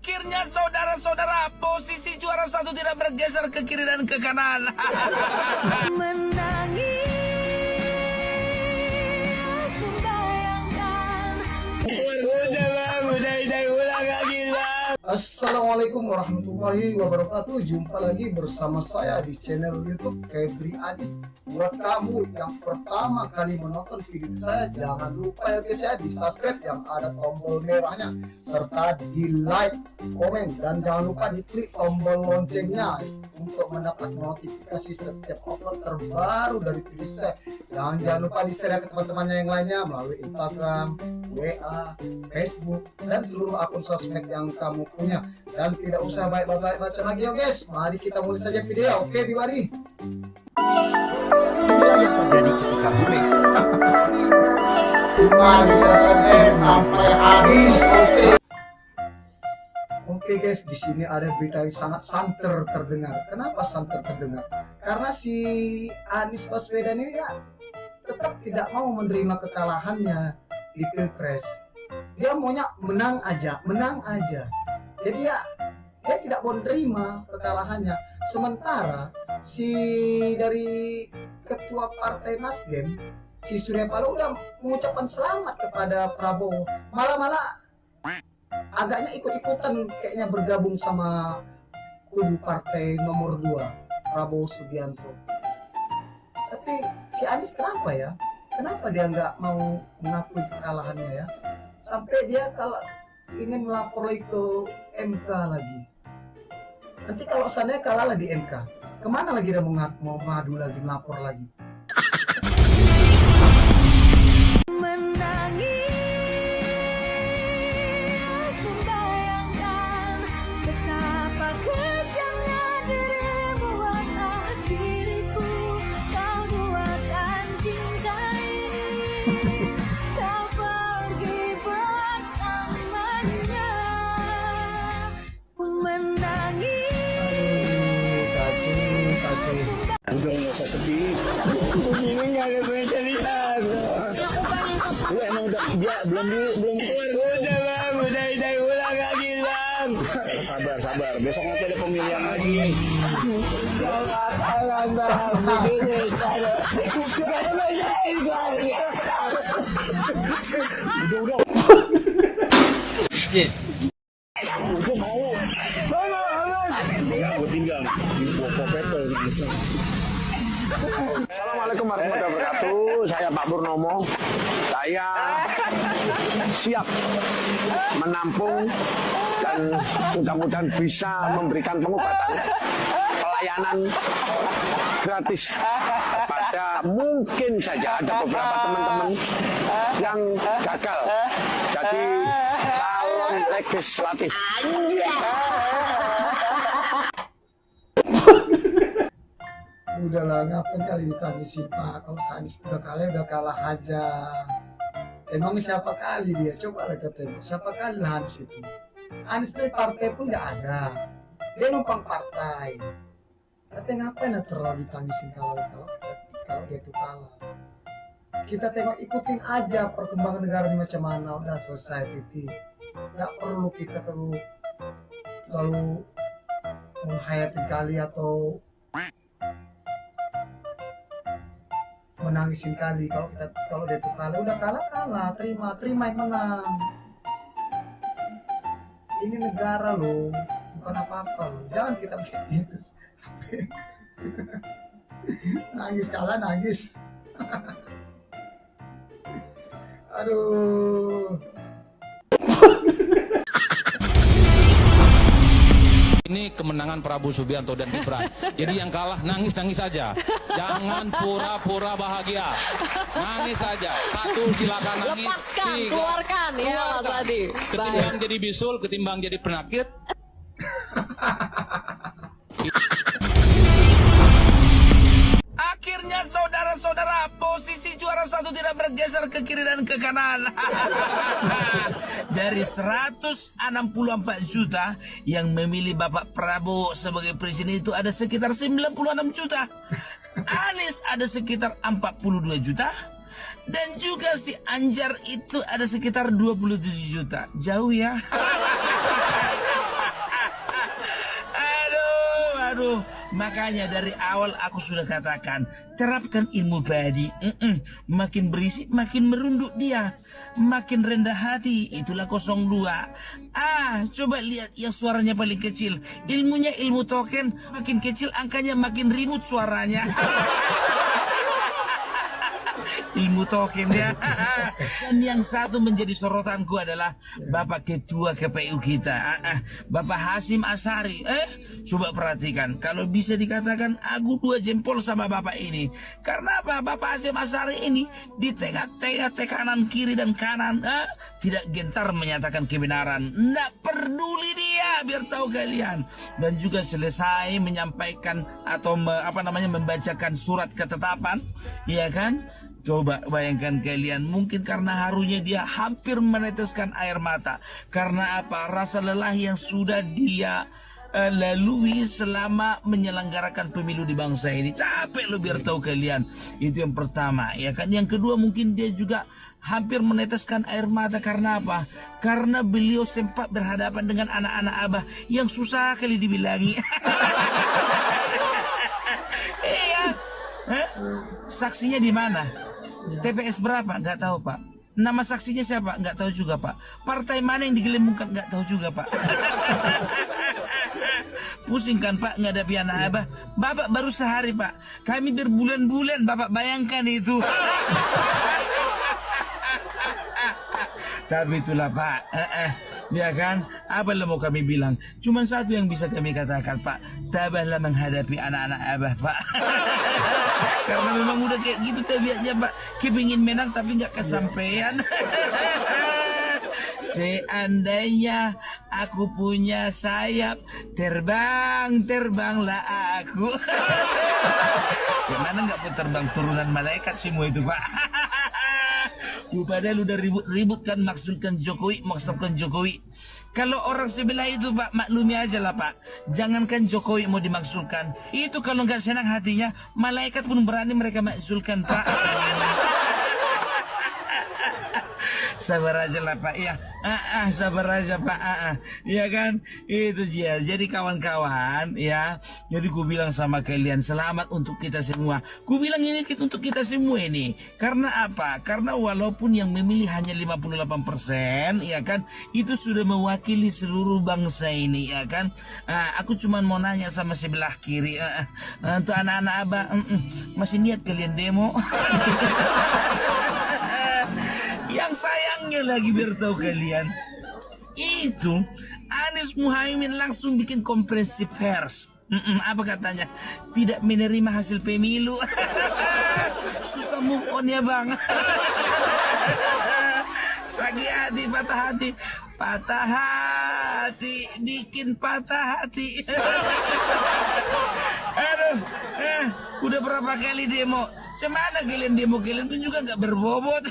Akhirnya saudara-saudara, posisi juara satu tidak bergeser ke kiri dan ke kanan. Menangis membayangkan. Assalamualaikum warahmatullahi wabarakatuh. Jumpa lagi bersama saya di channel YouTube Febri Adi. Buat kamu yang pertama kali menonton video saya, jangan lupa ya guys ya, di subscribe yang ada tombol merahnya, serta di like, komen, dan jangan lupa diklik tombol loncengnya untuk mendapat notifikasi setiap upload terbaru dari video saya. Jangan lupa di-share ke teman-temannya yang lainnya melalui Instagram, WA, Facebook, dan seluruh akun sosmed yang kamu punya. Dan tidak usah baik-baik baca lagi ya guys, mari kita mulai saja video. Oke Biwari. Inilah yang terjadi ketika bule. Mari kita tonton sampai habis. Oke guys, di sini ada berita yang sangat santer terdengar. Kenapa santer terdengar? Karena si Anies Baswedan ini ya tetap tidak mau menerima kekalahannya di Pilpres. Dia maunya menang aja. Jadi ya dia tidak mau menerima kekalahannya. Sementara si dari ketua partai Nasdem, si Surya Paloh udah mengucapkan selamat kepada Prabowo. Malah agaknya ikut-ikutan kayaknya bergabung sama kubu partai nomor 2, Prabowo Subianto. Tapi si Anies kenapa ya? Kenapa dia nggak mau mengakui kekalahannya ya? Sampai dia kalau ingin melapor lagi ke MK lagi. Nanti kalau seandainya kalah lagi MK, kemana lagi dia mau mengadu lagi, melapor lagi? Menangis membayangkan betapa kejamnya dirimu atas diriku. Kau duakan cinta ini, kau pergi bersamanya. Pun menangis. Kacau. Udah nggak usah sedih. Begini nggak ada gue jadian. Lu emang udah dia belum keluar. Udah ulang lagi bang. Sabar. Besok nanti ada pemilihan lagi. Udah. Udah mau. Ya, gue tinggal. Assalamualaikum warahmatullahi wabarakatuh. Saya Pak Purnomo. Saya siap menampung dan mudah-mudahan bisa memberikan pengobatan, pelayanan gratis pada mungkin saja ada beberapa teman-teman yang gagal jadi calon legislatif. Udahlah, ngapain kali ditangisin Pak? Kalau Anies udah kalah aja. Emang siapa kali dia? Coba lah kita tengok, siapa kali lah Anies itu? Anies dari partai pun nggak ada. Dia numpang partai. Tapi ngapain lah terlalu ditangisin kalau dia itu kalah? Kita tengok, ikutin aja perkembangan negara ini macam mana. Udah selesai titik. Nggak perlu kita terlalu menghayatin kali atau menangisin kali kalau dia tuh kalah. Udah kalah, terima yang menang. Ini negara loh, bukan apa-apa loh. Jangan kita begitu sampai nangis kalah. Aduh. Ini kemenangan Prabowo Subianto dan Gibran. Jadi yang kalah nangis saja. Jangan pura-pura bahagia. Nangis saja. 1 silakan nangis. Lepaskan, 3 keluarkan ya Mas Adi. Ketimbang jadi bisul, ketimbang jadi penakit. Akhirnya saudara-saudara, posisi juara satu tidak bergeser ke kiri dan ke kanan. Dari 164 juta yang memilih Bapak Prabowo sebagai presiden itu ada sekitar 96 juta. Anies ada sekitar 42 juta. Dan juga si Anjar itu ada sekitar 27 juta. Jauh ya. Makanya dari awal aku sudah katakan, terapkan ilmu badi. Makin berisik, makin merunduk dia. Makin rendah hati, itulah 02. Coba lihat yang suaranya paling kecil. Ilmunya ilmu token, makin kecil angkanya makin ribut suaranya. Ilmu token ya. Dan yang satu menjadi sorotanku adalah Bapak Ketua KPU kita, Bapak Hasyim Asyari. Coba perhatikan, kalau bisa dikatakan aku 2 jempol sama Bapak ini. Karena apa? Bapak Hasyim Asyari ini di tengah-tengah tekanan kiri dan kanan, tidak gentar menyatakan kebenaran. Nggak peduli dia, biar tahu kalian. Dan juga selesai menyampaikan atau membacakan surat ketetapan, ya kan? Coba bayangkan kalian, mungkin karena harunya dia hampir meneteskan air mata. Karena apa? Rasa lelah yang sudah dia lalui selama menyelenggarakan pemilu di bangsa ini. Capek lo, biar tahu kalian. Itu yang pertama, ya kan? Yang kedua, mungkin dia juga hampir meneteskan air mata. Karena apa? Karena beliau sempat berhadapan dengan anak-anak Abah yang susah kali dibilangi. Iya. Saksinya di mana? TPS berapa? Nggak tahu, Pak. Nama saksinya siapa? Nggak tahu juga, Pak. Partai mana yang digelembungkan? Nggak tahu juga, Pak. Pusing kan, Pak, ngadapi anak Abah. Bapak baru sehari, Pak. Kami berbulan-bulan, Bapak bayangkan itu. Tapi itulah, Pak. Ya kan? Apa yang mau kami bilang? Cuman satu yang bisa kami katakan, Pak. Tabahlah menghadapi anak-anak Abah, Pak. Karena memang udah kayak gitu tabiatnya, Pak. Kepingin menang tapi nggak kesampaian. Seandainya aku punya sayap, terbanglah aku. Gimana nggak mau terbang turunan malaikat semua itu, Pak. Padahal udah ribut-ribut kan maksudkan Jokowi. Kalau orang sebelah itu, Pak, maklumi aja lah, Pak. Jangankan Jokowi mau dimaksudkan. Itu kalau nggak senang hatinya, malaikat pun berani mereka maksudkan, Pak. Sabar aja lah, Pak, ya. Sabar aja, Pak. Ya kan? Itu dia. Jadi kawan-kawan, ya. Jadi ku bilang sama kalian, selamat untuk kita semua. Ku bilang ini untuk kita semua ini. Karena apa? Karena walaupun yang memilih hanya 58%, ya kan? Itu sudah mewakili seluruh bangsa ini, ya kan? Aku cuma mau nanya sama sebelah kiri. Untuk anak-anak Abah, masih niat kalian demo? Yang sayangnya lagi, biar tahu kalian, itu Anies Muhaimin langsung bikin konferensi pers. Apa katanya? Tidak menerima hasil pemilu. Susah move on ya, Bang. Sakit hati, patah hati, bikin patah hati. Aduh, udah berapa kali demo? Semana kalian demo, kalian tuh juga nggak berbobot.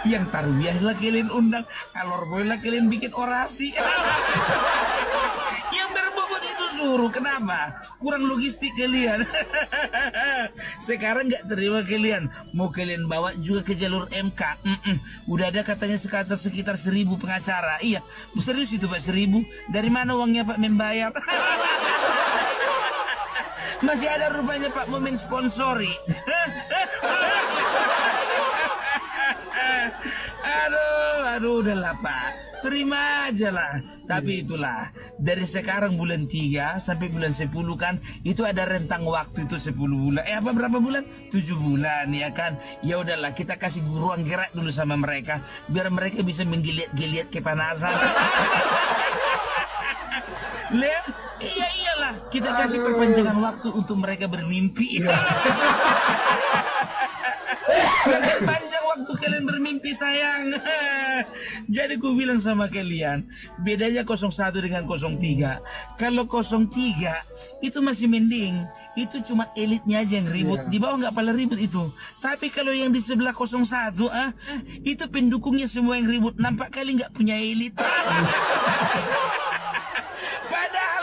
Yang tarwiyah lah kalian undang, alor boy lah kalian bikin orasi. Yang berbobot itu suruh, kenapa? Kurang logistik kalian. Sekarang nggak terima kalian, mau kalian bawa juga ke jalur MK. Udah ada katanya sekitar 1.000 pengacara. Iya, serius itu, Pak, 1.000. Dari mana uangnya, Pak, membayar? Masih ada rupanya, Pak, mau mensponsori. Aduh, udahlah, Pak. Terima aja lah. Tapi itulah, dari sekarang bulan 3 sampai bulan 10 kan, itu ada rentang waktu itu 10 bulan. Berapa bulan? 7 bulan, ya kan? Ya udahlah, kita kasih ruang gerak dulu sama mereka, biar mereka bisa menggeliat-geliat kepanasan. Lihat? Iya, iyalah, kita kasih perpanjangan waktu untuk mereka bermimpi. Kasih panjang waktu kalian bermimpi, sayang. Jadi ku bilang sama kalian, bedanya 01 dengan 03. Kalau 03 itu masih mending, itu cuma elitnya aja yang ribut. Di bawah nggak pada ribut itu. Tapi kalau yang di sebelah 01, itu pendukungnya semua yang ribut. Nampak kali nggak punya elit.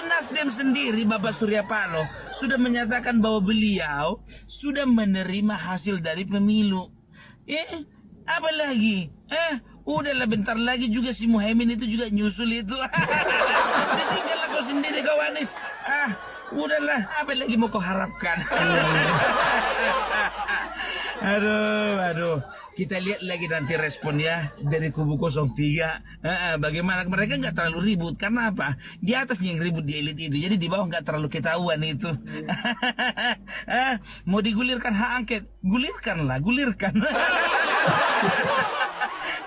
Nasdem sendiri, Bapak Surya Paloh, sudah menyatakan bahwa beliau sudah menerima hasil dari pemilu. Apa lagi? Udahlah, bentar lagi juga si Muhaimin itu juga nyusul itu. Tinggal tahu sendiri kau Anis. Udahlah, apa lagi mau kau harapkan? Aduh. Kita lihat lagi nanti responnya dari kubu 03. Bagaimana mereka nggak terlalu ribut. Karena apa? Di atasnya yang ribut di elit itu. Jadi di bawah nggak terlalu ketahuan itu. Mau digulirkan hak angket? Gulirkanlah.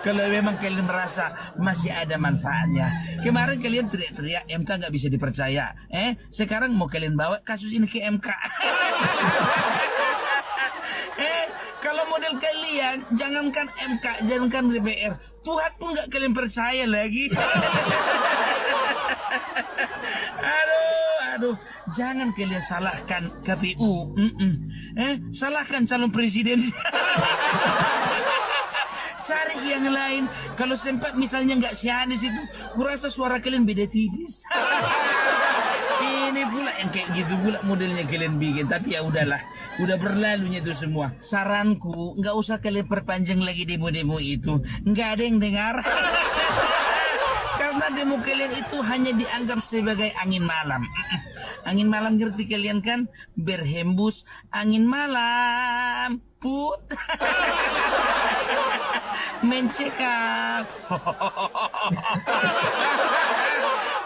Kalau memang kalian merasa masih ada manfaatnya. Kemarin kalian teriak-teriak MK nggak bisa dipercaya. Sekarang mau kalian bawa kasus ini ke MK. Kalau model kalian, jangankan MK, jangankan DPR, Tuhan pun nggak kalian percaya lagi. Aduh, jangan kalian salahkan KPU. Salahkan calon presiden. Cari yang lain. Kalau sempat misalnya nggak si Anies itu, kurasa suara kalian beda tipis. Ini pula yang kayak gitu pula modelnya kalian bikin. Tapi ya udahlah, udah berlalunya itu semua. Saranku, nggak usah kalian perpanjang lagi demo-demo itu. Nggak ada yang dengar. Karena demo kalian itu hanya dianggap sebagai angin malam. Angin malam ngerti kalian kan? Berhembus angin malam. Put. Mencekap.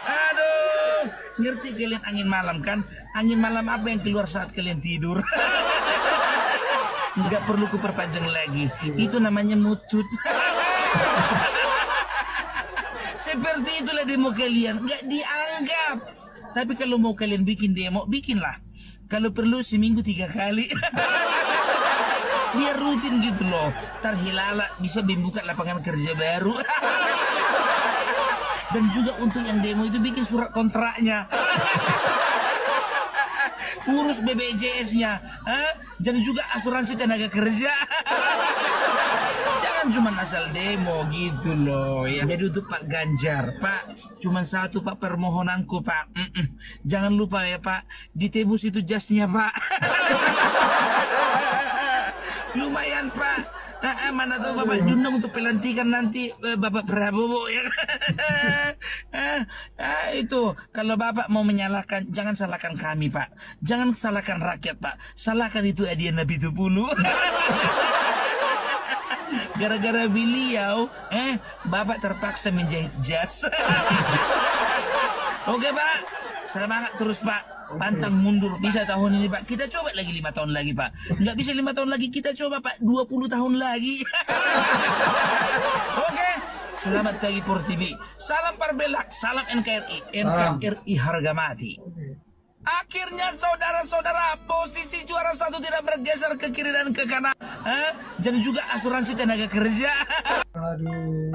Aduh, ngerti kalian angin malam kan? Angin malam apa yang keluar saat kalian tidur? Nggak perlu kuperpanjang lagi. Itu namanya mutut. Seperti itulah demo kalian, nggak dianggap. Tapi kalau mau kalian bikin demo, bikinlah. Kalau perlu seminggu 3 kali. Biar rutin gitu loh. Terhilala bisa membuka lapangan kerja baru. Dan juga untuk yang demo itu bikin surat kontraknya. Urus BPJS-nya. Dan juga asuransi tenaga kerja. Jangan cuma asal demo gitu loh ya. Jadi untuk Pak Ganjar, Pak, cuma satu Pak permohonanku Pak. Jangan lupa ya Pak, ditebus itu jasnya Pak. Lumayan Pak. Mana tahu Bapak diundang untuk pelantikan nanti Bapak Prabowo ya. Itu kalau Bapak mau menyalahkan, jangan salahkan kami Pak. Jangan salahkan rakyat Pak. Salahkan itu Adian Nabi Tupulu. Gara-gara beliau, Bapak terpaksa menjahit jas. Oke Pak, semangat terus Pak. Pantang mundur bisa tahun ini Pak. Kita coba lagi 5 tahun lagi Pak. Nggak bisa 5 tahun lagi, kita coba Pak 20 tahun lagi. Oke, selamat pagi Por TV. Salam Parbelak, salam NKRI. NKRI harga mati. Akhirnya saudara-saudara, posisi juara 1 tidak bergeser ke kiri dan ke kanan. Dan juga asuransi tenaga kerja. Aduh.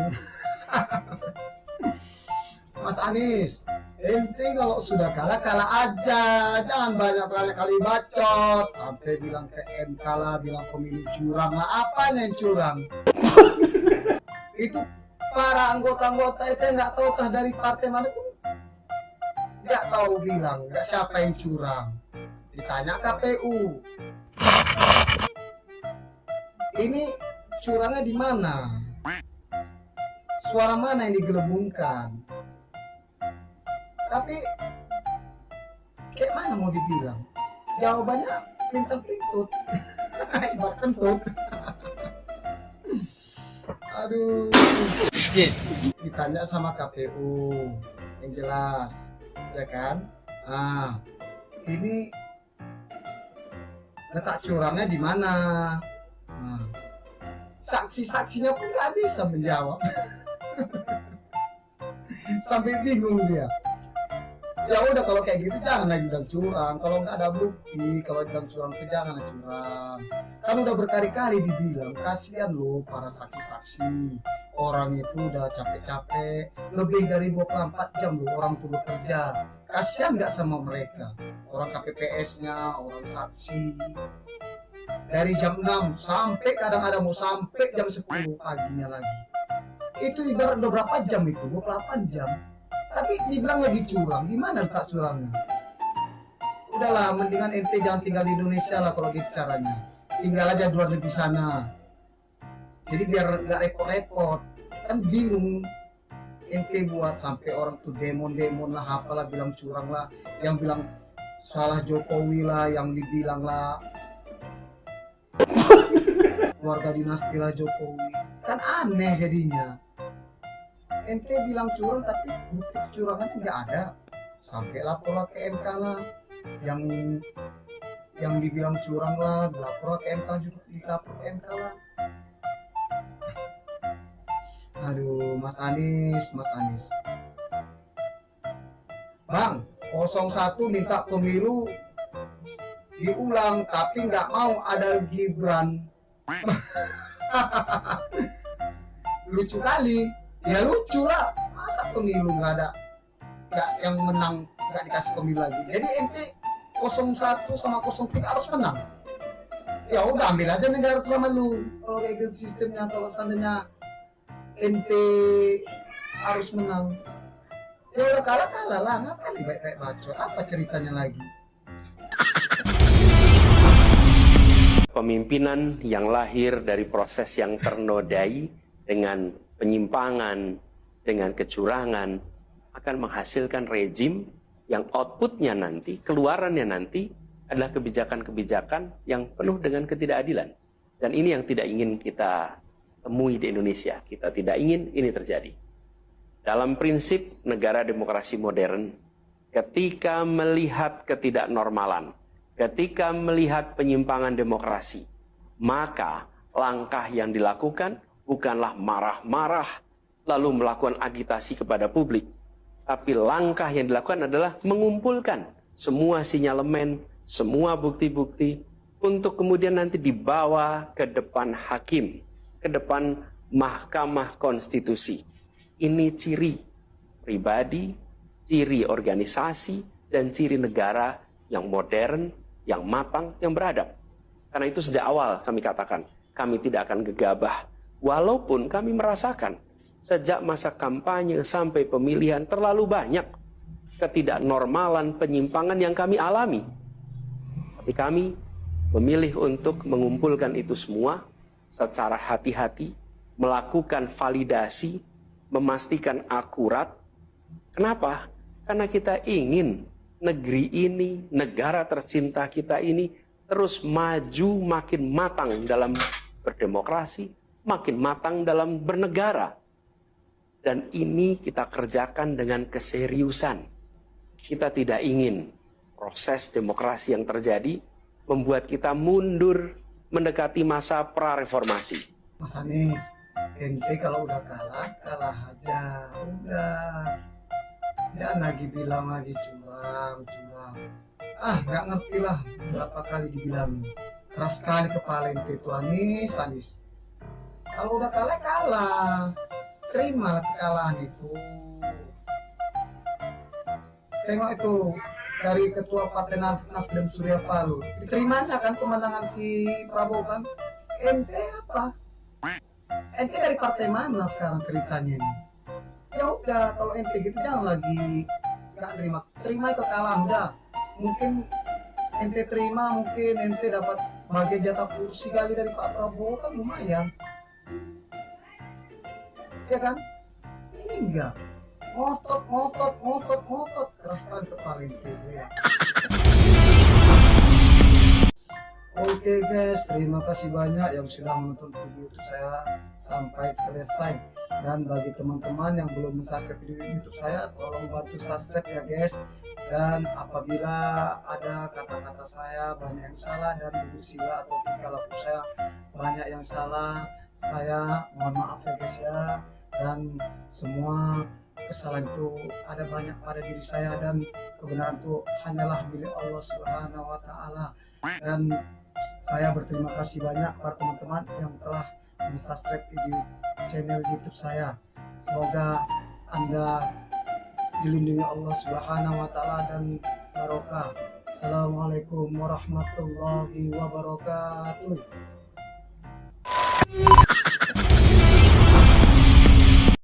Mas Anies, ente kalau sudah kalah aja, jangan banyak kali bacot sampai bilang ke MK lah, bilang pemilu curang lah, apanya yang curang? Itu para anggota-anggota itu nggak tahu tah dari partai mana pun nggak tahu bilang nggak siapa yang curang. Ditanya KPU, ini curangnya di mana? Suara mana yang digelembungkan? Tapi kayak mana mau dibilang? Jawabannya pelintang-pelintut. Ibarat kentut. Aduh. Ditanya sama KPU yang jelas, ya kan? Ini letak curangnya di mana? Saksi-saksinya pun nggak bisa menjawab. Sampai bingung dia. Ya udah kalau kayak gitu jangan lagi bilang curang. Kalau nggak ada bukti, kalau bilang curang itu jangan curang. Kan udah berkali-kali dibilang, kasihan loh para saksi-saksi. Orang itu udah capek-capek, lebih dari 24 jam loh orang itu bekerja. Kasihan nggak sama mereka? Orang KPPS-nya, orang saksi. Dari jam 6 sampai kadang-kadang mau sampai jam 10 paginya lagi. Itu ibarat udah berapa jam itu? 28 jam. Tapi dibilang lagi curang, gimana tak curangnya? Udahlah, mendingan ente jangan tinggal di Indonesia lah kalau gitu caranya. Tinggal aja di luar negeri sana. Jadi biar nggak repot-repot. Kan bingung. ente buat sampai orang tuh demon lah, apalah, bilang curang lah, yang bilang salah Jokowi lah, yang dibilang lah keluarga dinasti lah Jokowi, kan aneh jadinya. Ente bilang curang tapi bukti kecurangannya nggak ada, sampai lapor ke MK lah, yang dibilang curang lah dilapor ke MK, juga dilapor ke MK lah. Aduh, Mas Anies. Bang, 01 minta pemilu diulang tapi nggak mau ada Gibran. Lucu kali. Ya lucu lah. Masa pemilu nggak yang menang, nggak dikasih pemilu lagi. Jadi ente 01 sama 03 harus menang. Ya udah, ambil aja negara itu sama lu. Kalau kayak gitu sistemnya, kalau seandainya ente harus menang, ya udah kalah lah, ngapain baik-baik bacot, apa ceritanya lagi? Pemimpinan yang lahir dari proses yang ternodai dengan penyimpangan, dengan kecurangan, akan menghasilkan rejim yang outputnya nanti, keluarannya nanti adalah kebijakan-kebijakan yang penuh dengan ketidakadilan. Dan ini yang tidak ingin kita temui di Indonesia. Kita tidak ingin ini terjadi. Dalam prinsip negara demokrasi modern, ketika melihat ketidaknormalan, ketika melihat penyimpangan demokrasi, maka langkah yang dilakukan bukanlah marah-marah lalu melakukan agitasi kepada publik, tapi langkah yang dilakukan adalah mengumpulkan semua sinyalemen, semua bukti-bukti untuk kemudian nanti dibawa ke depan hakim, ke depan Mahkamah Konstitusi. Ini ciri pribadi, ciri organisasi, dan ciri negara yang modern, yang matang, yang beradab. Karena itu sejak awal kami katakan, kami tidak akan gegabah. Walaupun kami merasakan sejak masa kampanye sampai pemilihan terlalu banyak ketidaknormalan, penyimpangan yang kami alami. Tapi kami memilih untuk mengumpulkan itu semua secara hati-hati, melakukan validasi, memastikan akurat. Kenapa? Karena kita ingin negeri ini, negara tercinta kita ini terus maju, makin matang dalam berdemokrasi, makin matang dalam bernegara. Dan ini kita kerjakan dengan keseriusan. Kita tidak ingin proses demokrasi yang terjadi membuat kita mundur mendekati masa pra-reformasi. Mas Anies, ente kalau udah kalah aja, udah. Jangan lagi bilang lagi curang. Nggak ngerti lah berapa kali dibilangin. Keras sekali kepala ente itu, Anies. Kalau udah kalah. Terimalah kekalahan itu. Tengok itu, dari Ketua Partai Nasdem Surya Paloh, diterimanya kan kemenangan si Prabowo kan. Ente apa? Ente dari partai mana sekarang ceritanya ini? Ya udah, kalau ente gitu jangan lagi nggak terima kekalahan. Udah, mungkin ente terima, mungkin ente dapat bagian jatah kursi kali dari Pak Prabowo, kan lumayan, ya kan? Ini enggak, ngotot, keras sekali kepala ente itu ya. Oke guys, terima kasih banyak yang sudah menonton video YouTube saya sampai selesai. Dan bagi teman-teman yang belum subscribe video YouTube saya, tolong bantu subscribe ya guys. Dan apabila ada kata-kata saya banyak yang salah dan duduk sila atau tingkah laku saya banyak yang salah, saya mohon maaf ya guys ya. Dan semua kesalahan itu ada banyak pada diri saya, dan kebenaran itu hanyalah milik Allah Subhanahu wa Ta'ala. Dan saya berterima kasih banyak kepada teman-teman yang telah subscribe video channel YouTube saya. Semoga Anda dilindungi Allah Subhanahu wa Ta'ala dan barokah. Assalamualaikum warahmatullahi wabarakatuh.